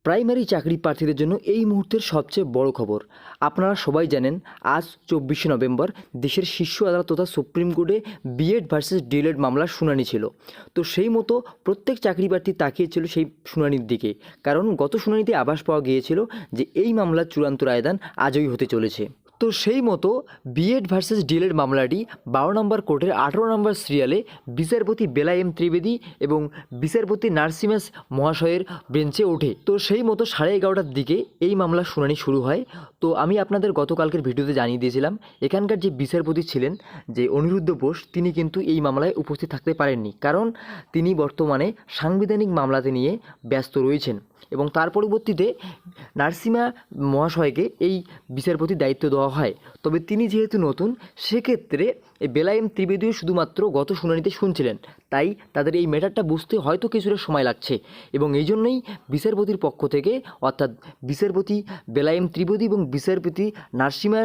Primary চাকরি প্রার্থীদের জন্য এই মুহূর্তের সবচেয়ে বড় খবর। আপনারা সবাই জানেন আজ 24শে নভেম্বর দেশের শীর্ষ আদালত তথা সুপ্রিম কোর্টে বিএড ভার্সেস ডিএলএড মামলার শুনানি ছিল। তো সেই মতো প্রত্যেক চাকরি প্রার্থী তাকিয়েছিল সেই শুনানির দিকে, কারণ গত শুনানিতে আভাস পাওয়া গিয়েছিল যে এই মামলার চূড়ান্ত রায়দান আজই হতে চলেছে। তো সেই মতো বিএড ভার্সেস ডিএলএড মামলাটি 12 নম্বর কোর্টের 18 নম্বর সিরিয়ালে বিচারপতি বেলা এম ত্রিবেদী এবং বিচারপতি নার্সিমাস মহাশয়ের বেঞ্চে ওঠে। তো সেই মতো 11:30টার দিকে এই মামলার শুনানি শুরু হয়। তো আমি আপনাদের গতকালকের ভিডিওতে জানিয়ে দিয়েছিলাম এখানকার যে বিচারপতি ছিলেন যে অনিরুদ্ধ বোস, তিনি কিন্তু এই মামলায় উপস্থিত থাকতে পারেননি, কারণ তিনি বর্তমানে সাংবিধানিক মামলাতে নিয়ে ব্যস্ত রয়েছেন এবং তার পরবর্তীতে নার্সিমা মহাশয়কে এই বিচারপতির দায়িত্ব দেওয়া হয়। তবে তিনি যেহেতু নতুন, সেক্ষেত্রে এই বেলা এম ত্রিবেদীও শুধুমাত্র গত শুনানিতে শুনছিলেন, তাই তাদের এই ম্যাটারটা বুঝতে হয়তো কিছুটা সময় লাগছে এবং এই জন্যই বিচারপতির পক্ষ থেকে, অর্থাৎ বিচারপতি বেলা এম ত্রিবেদী এবং বিচারপতি নার্সিমা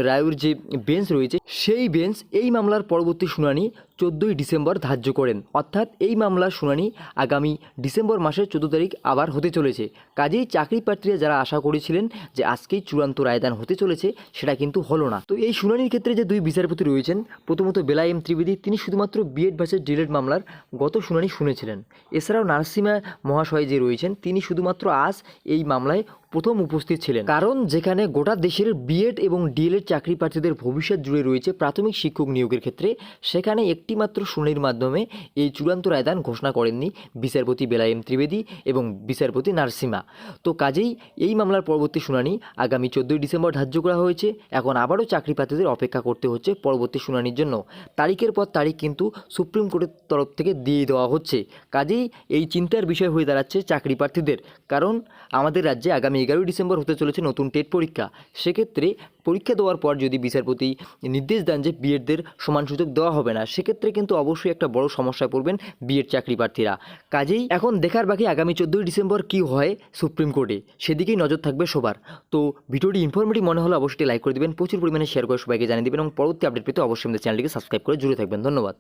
রায়ের যে বেঞ্চ রয়েছে, সেই বেঞ্চ এই মামলার পরবর্তী শুনানি 14ই ডিসেম্বর ধার্য করেন। অর্থাৎ এই মামলার শুনানি আগামী ডিসেম্বর মাসের 14 তারিখ আবার হতে চলেছে। কাজেই চাকরি প্রার্থীরা যারা আশা করেছিলেন যে আজকেই চূড়ান্ত রায়দান হতে চলেছে, সেটা কিন্তু হলো না। তো এই শুনানির ক্ষেত্রে যে দুই বিচারপতি রয়েছেন, প্রথমত বেলা এম ত্রিবেদী, তিনি শুধুমাত্র বিএড ভার্সেস ডিএলএড মামলার গত শুনানি শুনেছিলেন। এছাড়াও নার্সিমা মহাশয় যে রয়েছেন, তিনি শুধুমাত্র আজ এই মামলায় প্রথম উপস্থিত ছিলেন, কারণ যেখানে গোটা দেশের বিএড এবং ডিএলএড চাকরি প্রার্থীদের ভবিষ্যৎ জুড়ে রয়েছে প্রাথমিক শিক্ষক নিয়োগের ক্ষেত্রে, সেখানে একটিমাত্র শুনানির মাধ্যমে এই চূড়ান্ত রায়দান ঘোষণা করেননি বিচারপতি বেলা এম ত্রিবেদী এবং বিচারপতি নার্সিমা। তো কাজেই এই মামলার পরবর্তী শুনানি আগামী 14ই ডিসেম্বর ধার্য করা হয়েছে। এখন আবারও চাকরি প্রার্থীদের অপেক্ষা করতে হচ্ছে পরবর্তী শুনানির জন্য। তারিখের পর তারিখ কিন্তু সুপ্রিম কোর্টের তরফ থেকে দিয়ে দেওয়া হচ্ছে। কাজেই এই চিন্তার বিষয় হয়ে দাঁড়াচ্ছে চাকরি প্রার্থীদের, কারণ আমাদের রাজ্যে আগামী 11ই ডিসেম্বর হতে চলেছে নতুন টেট পরীক্ষা। সেক্ষেত্রে পরীক্ষা দেওয়ার পর যদি বিচারপতি নির্দেশ দেন যে বিএডদের সমান সুযোগ দেওয়া হবে না, সেক্ষেত্রে কিন্তু অবশ্যই একটা বড় সমস্যায় পড়বেন বিএড চাকরি প্রার্থীরা। কাজেই এখন দেখার বাকি আগামী 14ই ডিসেম্বর কী হয় সুপ্রিম কোর্টে, সেদিকেই নজর থাকবে সবার। তো ভিডিওটি ইনফরমেটিভ মনে হলে অবশ্যই লাইক করে দেবেন, প্রচুর পরিমাণে শেয়ার করে সবাইকে জানিয়ে দেবেন এবং পরবর্তী আপডেট পেতে অবশ্যই আমাদের চ্যানেলটিকে সাবস্ক্রাইব করে জুড়ে থাকবেন। ধন্যবাদ।